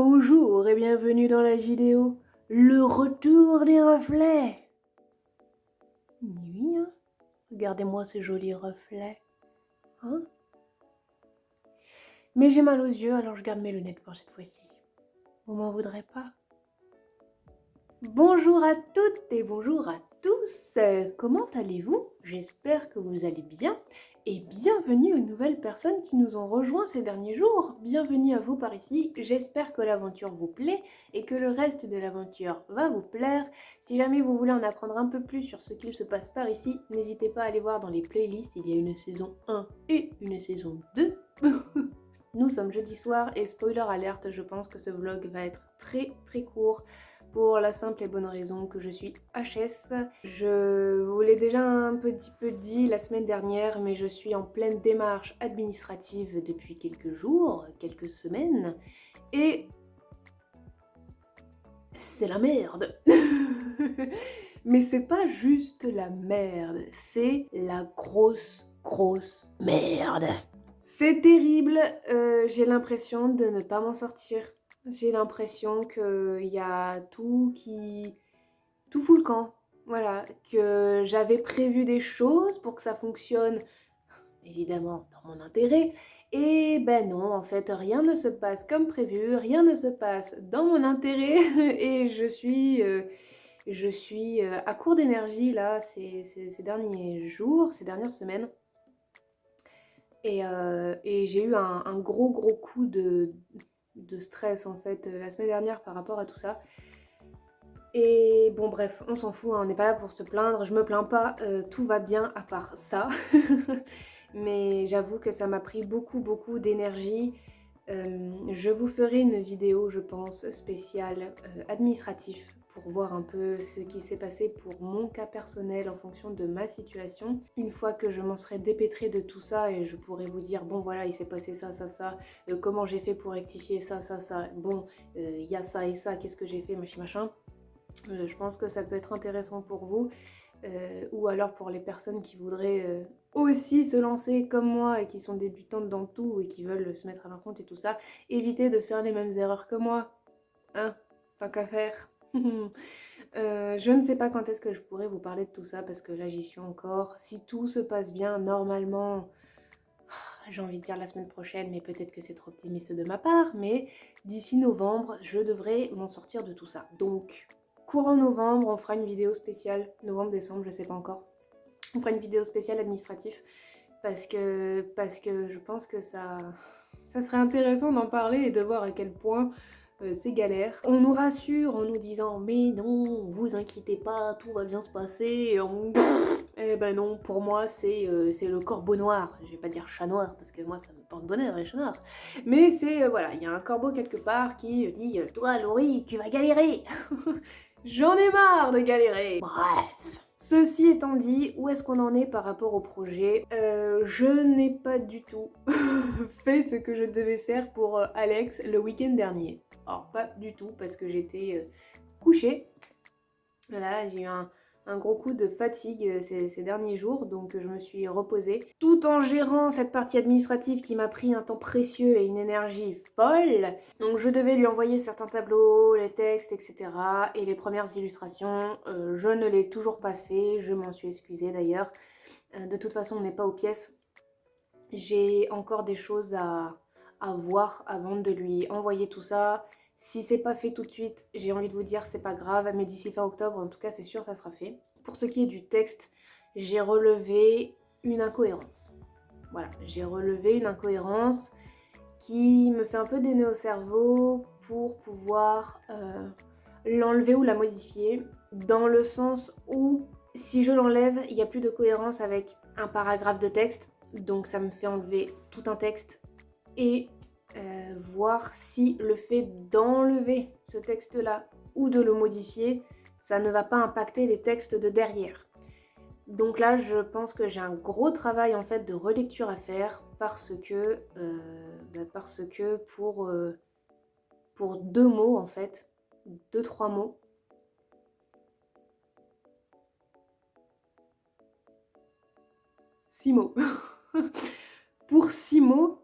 Bonjour et bienvenue dans la vidéo Le retour des reflets. Oui, hein. Regardez-moi ces jolis reflets. Hein? Mais j'ai mal aux yeux, alors je garde mes lunettes pour cette fois-ci. Vous m'en voudrez pas? Bonjour à toutes et bonjour à tous. Comment allez-vous? J'espère que vous allez bien. Et bienvenue aux nouvelles personnes qui nous ont rejoints ces derniers jours. Bienvenue à vous par ici. J'espère que l'aventure vous plaît et que le reste de l'aventure va vous plaire. Si jamais vous voulez en apprendre un peu plus sur ce qu'il se passe par ici, n'hésitez pas à aller voir dans les playlists. Il y a une saison 1 et une saison 2. Nous sommes jeudi soir et spoiler alerte, je pense que ce vlog va être très court. Pour la simple et bonne raison que je suis HS. Je vous l'ai déjà un petit peu dit la semaine dernière, mais je suis en pleine démarche administrative depuis quelques jours, quelques semaines, et c'est la merde. Mais c'est pas juste la merde, c'est la grosse merde. C'est terrible, j'ai l'impression de ne pas m'en sortir. J'ai l'impression qu'il y a tout qui... tout fout le camp. Voilà, que j'avais prévu des choses pour que ça fonctionne, évidemment, dans mon intérêt. Et ben non, en fait, rien ne se passe comme prévu, rien ne se passe dans mon intérêt. Et je suis à court d'énergie, là, ces derniers jours, ces dernières semaines. Et j'ai eu un gros coup de stress en fait la semaine dernière par rapport à tout ça. Et bon bref, on s'en fout, hein, on n'est pas là pour se plaindre, je me plains pas, tout va bien à part ça. Mais j'avoue que ça m'a pris beaucoup d'énergie. Je vous ferai une vidéo, je pense, spéciale administratif pour voir un peu ce qui s'est passé pour mon cas personnel en fonction de ma situation. Une fois que je m'en serai dépêtrée de tout ça et je pourrai vous dire bon voilà il s'est passé ça, comment j'ai fait pour rectifier ça, bon il y a ça et ça, qu'est-ce que j'ai fait, machin. Je pense que ça peut être intéressant pour vous. Ou alors pour les personnes qui voudraient aussi se lancer comme moi et qui sont débutantes dans tout et qui veulent se mettre à leur compte et tout ça, évitez de faire les mêmes erreurs que moi, hein, tant qu'à faire. Je ne sais pas quand est-ce que je pourrais vous parler de tout ça parce que là j'y suis encore. Si tout se passe bien, normalement, j'ai envie de dire la semaine prochaine, mais peut-être que c'est trop optimiste de ma part, mais d'ici novembre, je devrais m'en sortir de tout ça. Donc... courant novembre, on fera une vidéo spéciale, novembre-décembre, je sais pas encore. On fera une vidéo spéciale administratif parce que je pense que ça serait intéressant d'en parler et de voir à quel point c'est galère. On nous rassure en nous disant mais non, vous inquiétez pas, tout va bien se passer. Eh ben non, pour moi c'est le corbeau noir. Je vais pas dire chat noir parce que moi ça me porte bonheur les chats noirs. Mais c'est voilà, il y a un corbeau quelque part qui dit toi Laurie, tu vas galérer. J'en ai marre de galérer. Bref. Ceci étant dit, où est-ce qu'on en est par rapport au projet? Je n'ai pas du tout fait ce que je devais faire pour Alex le week-end dernier. Alors pas du tout parce que j'étais couchée. Voilà, j'ai eu un gros coup de fatigue ces derniers jours, donc je me suis reposée. Tout en gérant cette partie administrative qui m'a pris un temps précieux et une énergie folle. Donc je devais lui envoyer certains tableaux, les textes, etc. Et les premières illustrations, je ne l'ai toujours pas fait, je m'en suis excusée d'ailleurs. De toute façon, on n'est pas aux pièces. J'ai encore des choses à voir avant de lui envoyer tout ça. Si c'est pas fait tout de suite, j'ai envie de vous dire c'est pas grave, mais d'ici fin octobre, en tout cas c'est sûr ça sera fait. Pour ce qui est du texte, j'ai relevé une incohérence. Voilà, j'ai relevé une incohérence qui me fait un peu des nœuds au cerveau pour pouvoir l'enlever ou la modifier, dans le sens où si je l'enlève, il n'y a plus de cohérence avec un paragraphe de texte, donc ça me fait enlever tout un texte et voir si le fait d'enlever ce texte-là ou de le modifier, ça ne va pas impacter les textes de derrière. Donc là, je pense que j'ai un gros travail en fait de relecture à faire parce que pour 2 mots en fait, 2-3 mots, six mots. Pour 6 mots,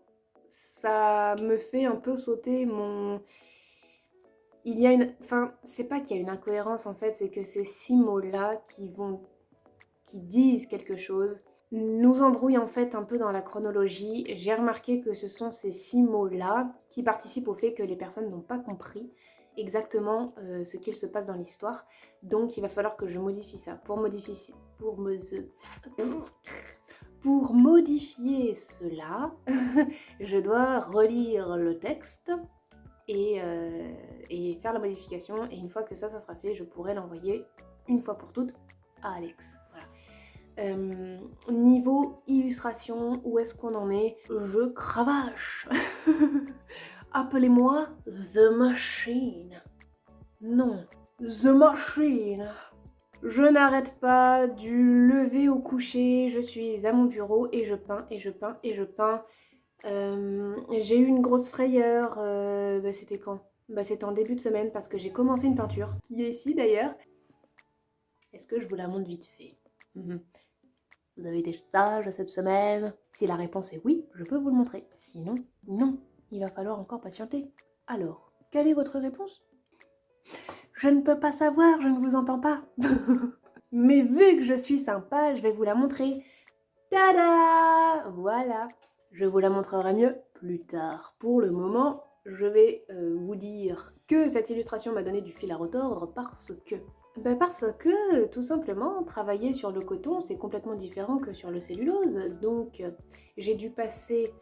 ça me fait un peu sauter mon il y a une... Enfin, c'est pas qu'il y a une incohérence en fait, c'est que ces 6 mots-là qui disent quelque chose nous embrouillent en fait un peu dans la chronologie. J'ai remarqué que ce sont ces 6 mots-là qui participent au fait que les personnes n'ont pas compris exactement ce qu'il se passe dans l'histoire. Donc il va falloir que je modifie ça. Pour modifier cela, je dois relire le texte et faire la modification. Et une fois que ça sera fait, je pourrai l'envoyer une fois pour toutes à Alex. Voilà. Niveau illustration, où est-ce qu'on en est? Je cravache. Appelez-moi The Machine. Non, The Machine. Je n'arrête pas du lever au coucher, je suis à mon bureau et je peins et je peins et je peins. J'ai eu une grosse frayeur, c'était quand? C'était en début de semaine parce que j'ai commencé une peinture, qui est ici d'ailleurs. Est-ce que je vous la montre vite fait? Vous avez des stages cette semaine? Si la réponse est oui, je peux vous le montrer. Sinon, non, il va falloir encore patienter. Alors, quelle est votre réponse? Je ne peux pas savoir, je ne vous entends pas. Mais vu que je suis sympa, je vais vous la montrer. Tada! Voilà. Je vous la montrerai mieux plus tard. Pour le moment, je vais vous dire que cette illustration m'a donné du fil à retordre parce que, tout simplement, travailler sur le coton, c'est complètement différent que sur le cellulose. Donc, j'ai dû passer...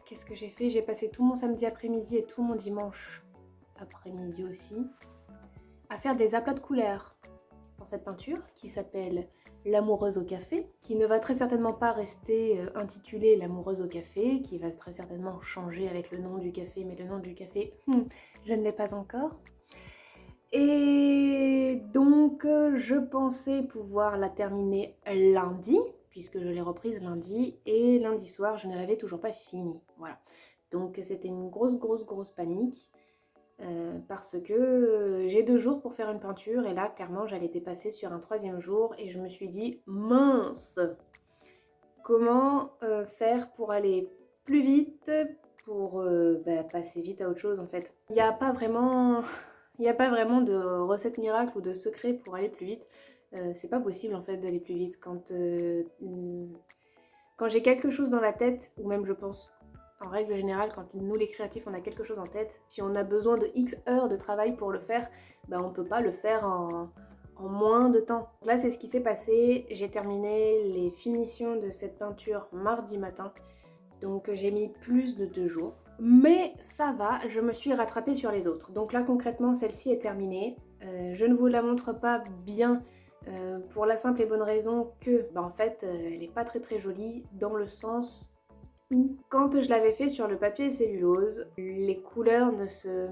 Qu'est-ce que j'ai fait? J'ai passé tout mon samedi après-midi et tout mon dimanche après-midi aussi à faire des aplats de couleurs pour cette peinture qui s'appelle L'amoureuse au café, qui ne va très certainement pas rester intitulée L'amoureuse au café, qui va très certainement changer avec le nom du café, mais le nom du café, je ne l'ai pas encore. Et donc, je pensais pouvoir la terminer lundi, puisque je l'ai reprise lundi, et lundi soir, je ne l'avais toujours pas finie. Voilà. Donc, c'était une grosse panique, parce que j'ai 2 jours pour faire une peinture, et là, clairement, j'allais dépasser sur un 3e jour, et je me suis dit, mince, comment faire pour aller plus vite, pour passer vite à autre chose, en fait. Il n'y a pas vraiment... Il n'y a pas vraiment de recette miracle ou de secret pour aller plus vite. C'est pas possible en fait d'aller plus vite quand j'ai quelque chose dans la tête, ou même je pense en règle générale quand nous les créatifs on a quelque chose en tête, si on a besoin de X heures de travail pour le faire, on peut pas le faire en moins de temps. Là c'est ce qui s'est passé, j'ai terminé les finitions de cette peinture mardi matin, donc j'ai mis plus de 2 jours. Mais ça va, je me suis rattrapée sur les autres. Donc là concrètement celle-ci est terminée. Je ne vous la montre pas bien pour la simple et bonne raison que en fait elle n'est pas très jolie dans le sens où quand je l'avais fait sur le papier cellulose, les couleurs ne se...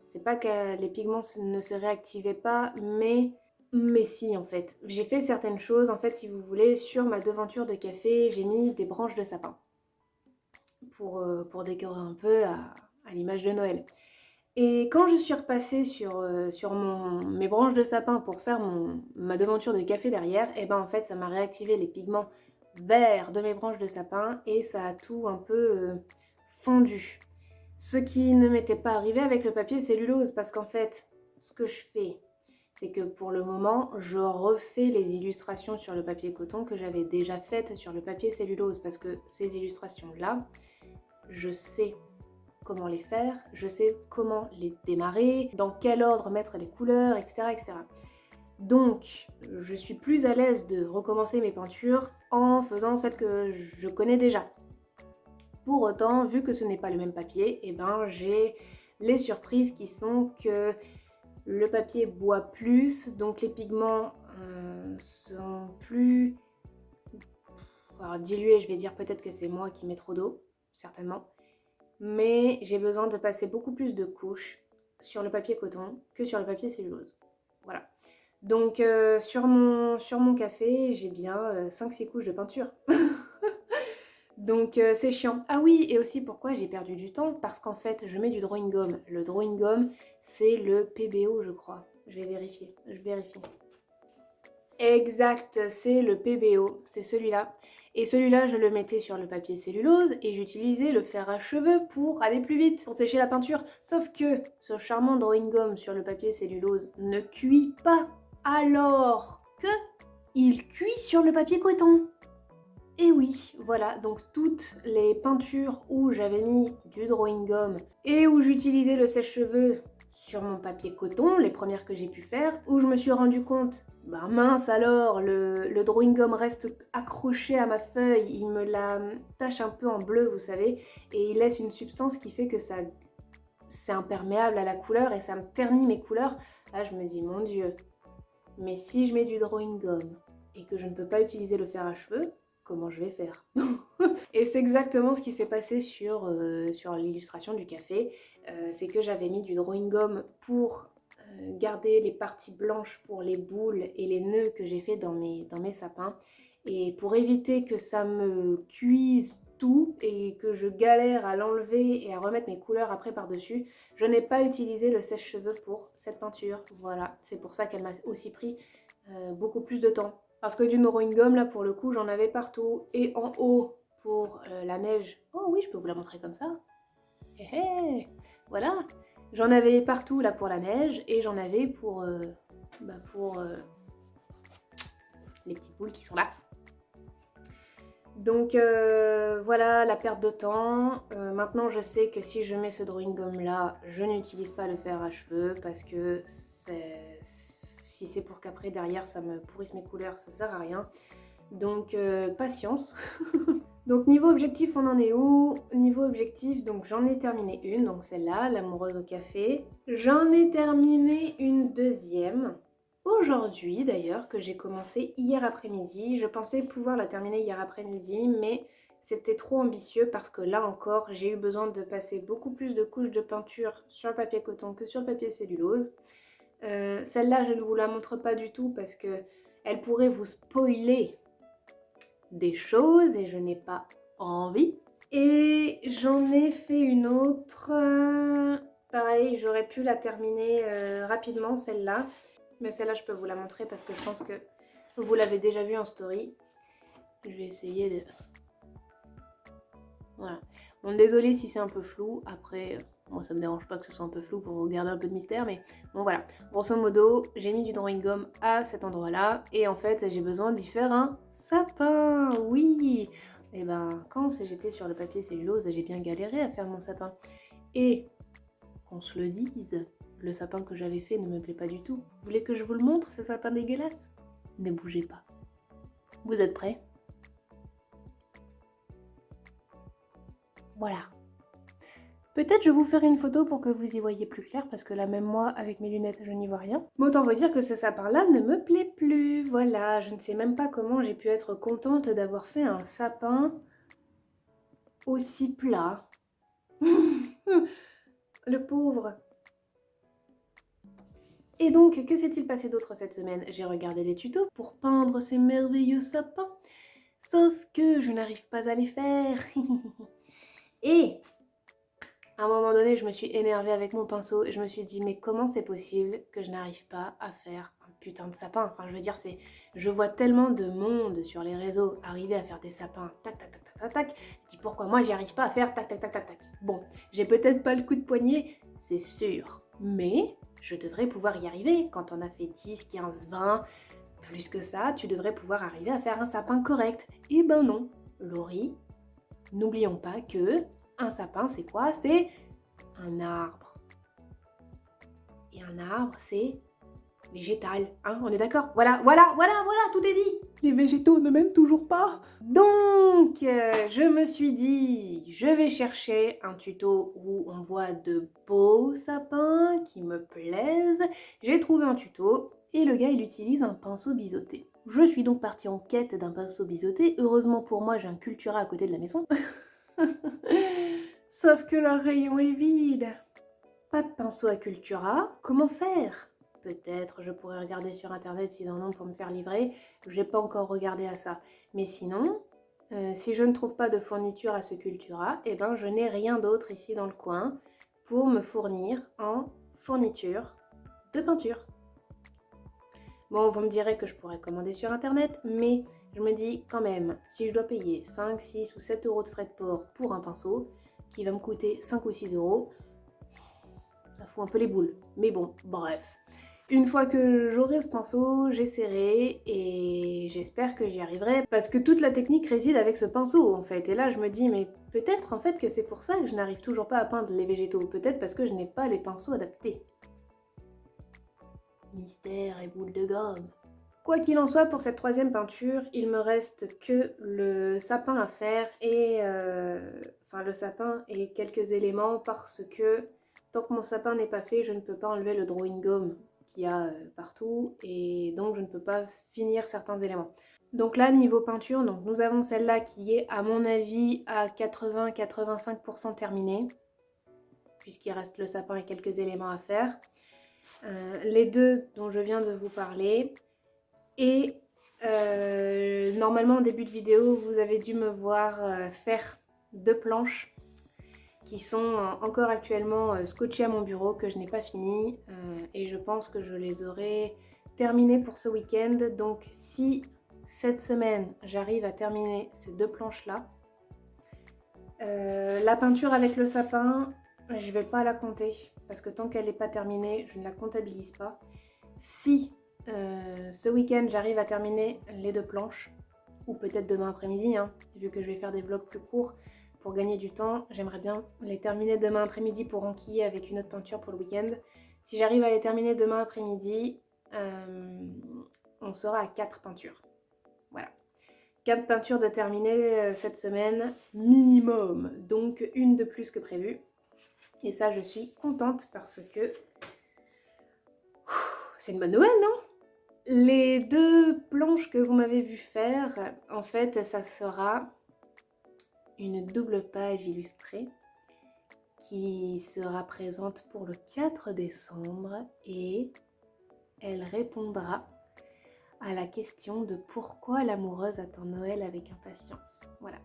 C'est pas que les pigments ne se réactivaient pas, mais si en fait. J'ai fait certaines choses, en fait si vous voulez, sur ma devanture de café, j'ai mis des branches de sapin. Pour décorer un peu à l'image de Noël. Et quand je suis repassée sur mes branches de sapin pour faire ma devanture de café derrière, en fait ça m'a réactivé les pigments verts de mes branches de sapin et ça a tout un peu fondu. Ce qui ne m'était pas arrivé avec le papier cellulose parce qu'en fait, ce que je fais, c'est que pour le moment, je refais les illustrations sur le papier coton que j'avais déjà faites sur le papier cellulose parce que ces illustrations-là, je sais comment les faire, je sais comment les démarrer, dans quel ordre mettre les couleurs, etc. Donc, je suis plus à l'aise de recommencer mes peintures en faisant celles que je connais déjà. Pour autant, vu que ce n'est pas le même papier, j'ai les surprises qui sont que le papier boit plus, donc les pigments sont plus... Alors, dilués, je vais dire peut-être que c'est moi qui mets trop d'eau, certainement. Mais j'ai besoin de passer beaucoup plus de couches sur le papier coton que sur le papier cellulose. Voilà. Donc sur mon café, j'ai bien 5-6 couches de peinture. Donc c'est chiant. Ah oui, et aussi pourquoi j'ai perdu du temps? Parce qu'en fait, je mets du drawing gum. Le drawing gum, c'est le PBO, je crois. Je vais vérifier. Je vérifie. Exact, c'est le PBO, c'est celui-là. Et celui-là, je le mettais sur le papier cellulose et j'utilisais le fer à cheveux pour aller plus vite, pour sécher la peinture. Sauf que ce charmant drawing gum sur le papier cellulose ne cuit pas, alors que il cuit sur le papier coton. Et oui, voilà, donc toutes les peintures où j'avais mis du drawing gum et où j'utilisais le sèche-cheveux sur mon papier coton, les premières que j'ai pu faire, où je me suis rendu compte, bah mince alors, le drawing gum reste accroché à ma feuille, il me la tache un peu en bleu, vous savez, et il laisse une substance qui fait que ça, c'est imperméable à la couleur et ça me ternit mes couleurs. Là, je me dis, mon Dieu, mais si je mets du drawing gum et que je ne peux pas utiliser le fer à cheveux, comment je vais faire? Et c'est exactement ce qui s'est passé sur l'illustration du café. C'est que j'avais mis du drawing gum pour garder les parties blanches pour les boules et les nœuds que j'ai fait dans mes sapins. Et pour éviter que ça me cuise tout et que je galère à l'enlever et à remettre mes couleurs après par-dessus, je n'ai pas utilisé le sèche-cheveux pour cette peinture. Voilà, c'est pour ça qu'elle m'a aussi pris beaucoup plus de temps. Parce que du drawing gum, là, pour le coup, j'en avais partout. Et en haut, pour la neige. Oh oui, je peux vous la montrer comme ça. Hé hé, voilà. J'en avais partout, là, pour la neige. Et j'en avais pour les petites boules qui sont là. Donc voilà la perte de temps. Maintenant je sais que si je mets ce drawing gum là, je n'utilise pas le fer à cheveux parce que si c'est pour qu'après derrière ça me pourrisse mes couleurs, ça sert à rien. Donc patience. Donc niveau objectif, on en est où? Niveau objectif, donc j'en ai terminé une, donc celle-là, l'amoureuse au café. J'en ai terminé une deuxième. Aujourd'hui d'ailleurs, que j'ai commencé hier après-midi. Je pensais pouvoir la terminer hier après-midi, mais c'était trop ambitieux parce que là encore, j'ai eu besoin de passer beaucoup plus de couches de peinture sur le papier coton que sur le papier cellulose. Celle-là, je ne vous la montre pas du tout parce que elle pourrait vous spoiler des choses et je n'ai pas envie. Et j'en ai fait une autre. Pareil, j'aurais pu la terminer rapidement, celle-là. Mais celle-là, je peux vous la montrer parce que je pense que vous l'avez déjà vue en story. Je vais essayer de... Voilà. Bon, désolée si c'est un peu flou. Après, moi, ça me dérange pas que ce soit un peu flou pour vous garder un peu de mystère. Mais bon, voilà. Grosso modo, j'ai mis du drawing gum à cet endroit-là. Et en fait, j'ai besoin d'y faire un sapin. Oui. Et ben, quand j'étais sur le papier cellulose, j'ai bien galéré à faire mon sapin. Et qu'on se le dise, le sapin que j'avais fait ne me plaît pas du tout. Vous voulez que je vous le montre, ce sapin dégueulasse? Ne bougez pas. Vous êtes prêts? Voilà. Peut-être je vais vous faire une photo pour que vous y voyez plus clair, parce que là, même moi, avec mes lunettes, je n'y vois rien. Mais autant vous dire que ce sapin-là ne me plaît plus. Voilà, je ne sais même pas comment j'ai pu être contente d'avoir fait un sapin aussi plat. Le pauvre. Et donc, que s'est-il passé d'autre cette semaine? J'ai regardé des tutos pour peindre ces merveilleux sapins. Sauf que je n'arrive pas à les faire. Et à un moment donné, je me suis énervée avec mon pinceau et je me suis dit, mais comment c'est possible que je n'arrive pas à faire un putain de sapin? Enfin, je veux dire, je vois tellement de monde sur les réseaux arriver à faire des sapins, tac, tac, tac, tac, tac, tac. Je dis, pourquoi moi, j'y arrive pas à faire tac, tac, tac, tac, tac. Bon, j'ai peut-être pas le coup de poignet, c'est sûr, mais je devrais pouvoir y arriver. Quand on a fait 10, 15, 20, plus que ça, tu devrais pouvoir arriver à faire un sapin correct. Eh ben non, Laurie, n'oublions pas que un sapin, c'est quoi? C'est un arbre. Et un arbre, c'est végétal. Hein, on est d'accord? Voilà, tout est dit. Les végétaux ne m'aiment toujours pas. Donc, je me suis dit, je vais chercher un tuto où on voit de beaux sapins qui me plaisent. J'ai trouvé un tuto et le gars, il utilise un pinceau biseauté. Je suis donc partie en quête d'un pinceau biseauté. Heureusement pour moi, j'ai un Cultura à côté de la maison. Sauf que leur rayon est vide. Pas de pinceau à Cultura. Comment faire? Peut-être je pourrais regarder sur internet s'ils en ont pour me faire livrer. J'ai pas encore regardé à ça. Mais sinon, si je ne trouve pas de fourniture à ce Cultura, eh ben je n'ai rien d'autre ici dans le coin pour me fournir en fourniture de peinture. Bon, vous me direz que je pourrais commander sur internet, mais Je me dis quand même, si je dois payer 5, 6 ou 7 euros de frais de port pour un pinceau, qui va me coûter 5 ou 6 euros, ça fout un peu les boules. Mais bon, bref. Une fois que j'aurai ce pinceau, j'essaierai et j'espère que j'y arriverai parce que toute la technique réside avec ce pinceau en fait. Et là je me dis mais peut-être en fait que c'est pour ça que je n'arrive toujours pas à peindre les végétaux. Peut-être parce que je n'ai pas les pinceaux adaptés. Mystère et boule de gomme. Quoi qu'il en soit, pour cette troisième peinture, il me reste que le sapin à faire et enfin le sapin et quelques éléments parce que tant que mon sapin n'est pas fait, je ne peux pas enlever le drawing gum qu'il y a partout et donc je ne peux pas finir certains éléments. Donc là, niveau peinture, donc nous avons celle-là qui est à mon avis à 80-85% terminée puisqu'il reste le sapin et quelques éléments à faire. Les deux dont je viens de vous parler. Et normalement en début de vidéo, vous avez dû me voir faire 2 planches qui sont encore actuellement scotchées à mon bureau, que je n'ai pas fini. Et je pense que je les aurai terminées pour ce week-end. Donc si cette semaine, j'arrive à terminer ces 2 planches-là, la peinture avec le sapin, je ne vais pas la compter. Parce que tant qu'elle n'est pas terminée, je ne la comptabilise pas. Si ce week-end j'arrive à terminer les 2 planches, ou peut-être demain après-midi, hein, vu que je vais faire des vlogs plus courts pour gagner du temps, j'aimerais bien les terminer demain après-midi pour enquiller avec une autre peinture pour le week-end. Si j'arrive à les terminer demain après-midi, on sera à 4 peintures. Voilà. 4 peintures de terminer cette semaine, minimum, donc une de plus que prévu. Et ça, je suis contente parce que c'est une bonne nouvelle, non ? Les 2 planches que vous m'avez vu faire, en fait, ça sera une double page illustrée qui sera présente pour le 4 décembre et elle répondra à la question de pourquoi l'amoureuse attend Noël avec impatience. Voilà.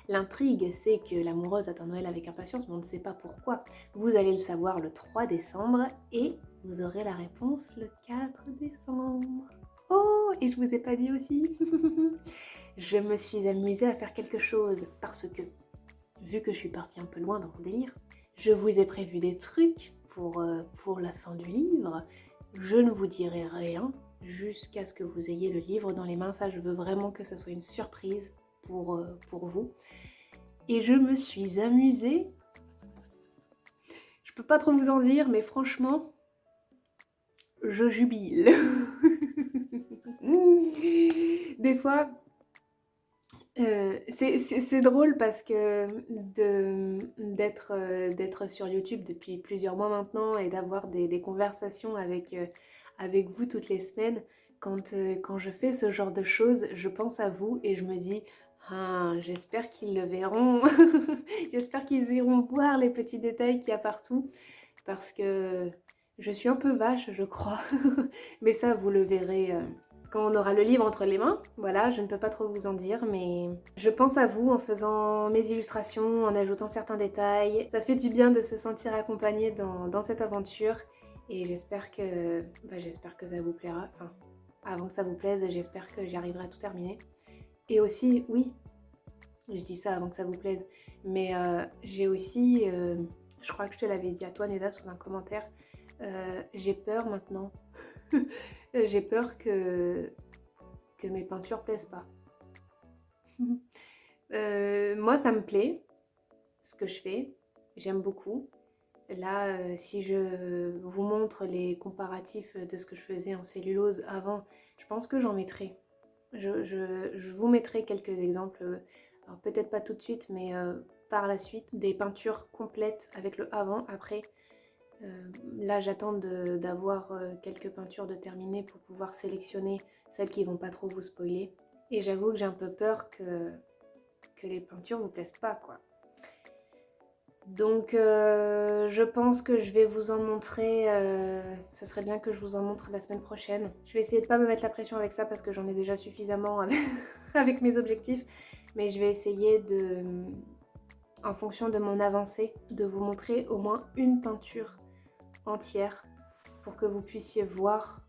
L'intrigue, c'est que l'amoureuse attend Noël avec impatience, mais on ne sait pas pourquoi. Vous allez le savoir le 3 décembre et vous aurez la réponse le 4 décembre. Oh, et je vous ai pas dit aussi, je me suis amusée à faire quelque chose parce que, vu que je suis partie un peu loin dans mon délire, je vous ai prévu des trucs pour la fin du livre. Je ne vous dirai rien jusqu'à ce que vous ayez le livre dans les mains. Ça, je veux vraiment que ça soit une surprise pour vous. Et je me suis amusée. Je peux pas trop vous en dire, mais franchement, je jubile. Des fois, c'est drôle parce que d'être sur YouTube depuis plusieurs mois maintenant et d'avoir des conversations avec vous toutes les semaines, quand je fais ce genre de choses, je pense à vous et je me dis ah, j'espère qu'ils le verront, j'espère qu'ils iront voir les petits détails qu'il y a partout parce que je suis un peu vache, je crois, mais ça vous le verrez quand on aura le livre entre les mains. Voilà, je ne peux pas trop vous en dire, mais je pense à vous en faisant mes illustrations, en ajoutant certains détails. Ça fait du bien de se sentir accompagné dans cette aventure et j'espère que ça vous plaira. Enfin, avant que ça vous plaise, j'espère que j'y arriverai à tout terminer. Et aussi, oui, je dis ça avant que ça vous plaise, mais j'ai aussi, je crois que je te l'avais dit à toi Neda sous un commentaire, j'ai peur maintenant. J'ai peur que mes peintures plaisent pas. Moi ça me plaît, ce que je fais, j'aime beaucoup. Là, si je vous montre les comparatifs de ce que je faisais en cellulose avant, je pense que j'en mettrai. Je vous mettrai quelques exemples, alors peut-être pas tout de suite, mais par la suite, des peintures complètes avec le avant, après. Là j'attends d'avoir quelques peintures de terminées pour pouvoir sélectionner celles qui vont pas trop vous spoiler. Et j'avoue que j'ai un peu peur que les peintures vous plaisent pas quoi. Donc je pense que je vais vous en montrer, ce serait bien que je vous en montre la semaine prochaine. Je vais essayer de pas me mettre la pression avec ça parce que j'en ai déjà suffisamment avec mes objectifs. Mais je vais essayer en fonction de mon avancée, de vous montrer au moins une peinture entière pour que vous puissiez voir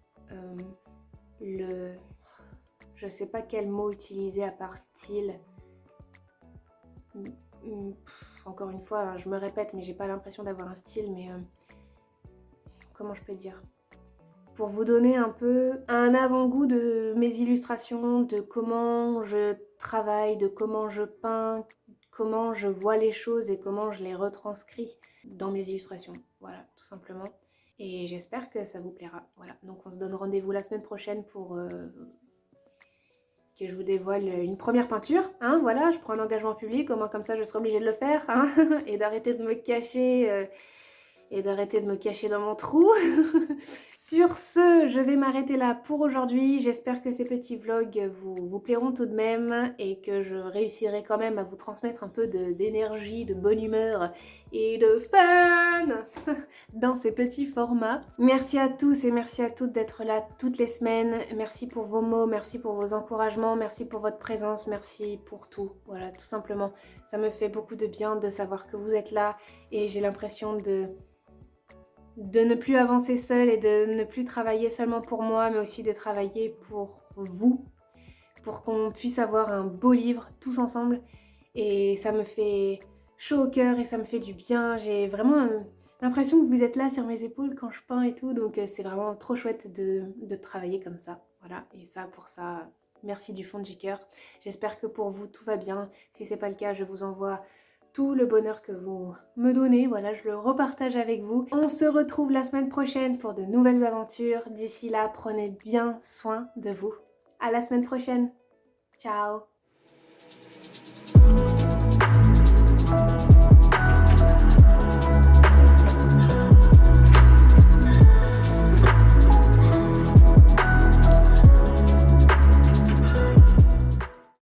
je Je sais pas quel mot utiliser à part style. Encore une fois, hein, je me répète, mais j'ai pas l'impression d'avoir un style, mais comment je peux dire? Pour vous donner un peu un avant-goût de mes illustrations, de comment je travaille, de comment je peins, comment je vois les choses et comment je les retranscris dans mes illustrations. Voilà, tout simplement. Et j'espère que ça vous plaira. Voilà, donc on se donne rendez-vous la semaine prochaine pour que je vous dévoile une première peinture. Hein, voilà, je prends un engagement public, au moins comme ça je serai obligée de le faire. Hein, et d'arrêter de me cacher... dans mon trou. Sur ce, je vais m'arrêter là pour aujourd'hui. J'espère que ces petits vlogs vous plairont tout de même et que je réussirai quand même à vous transmettre un peu d'énergie, de bonne humeur et de fun dans ces petits formats. Merci à tous et merci à toutes d'être là toutes les semaines. Merci pour vos mots, merci pour vos encouragements, merci pour votre présence, merci pour tout. Voilà, tout simplement. Ça me fait beaucoup de bien de savoir que vous êtes là et j'ai l'impression de ne plus avancer seule et de ne plus travailler seulement pour moi, mais aussi de travailler pour vous, pour qu'on puisse avoir un beau livre tous ensemble. Et ça me fait chaud au cœur et ça me fait du bien. J'ai vraiment l'impression que vous êtes là sur mes épaules quand je peins et tout, donc c'est vraiment trop chouette de travailler comme ça. Voilà, et ça, pour ça, merci du fond du cœur. J'espère que pour vous, tout va bien. Si c'est pas le cas, je vous envoie tout le bonheur que vous me donnez, voilà, je le repartage avec vous. On se retrouve la semaine prochaine pour de nouvelles aventures. D'ici là, prenez bien soin de vous. À la semaine prochaine. Ciao.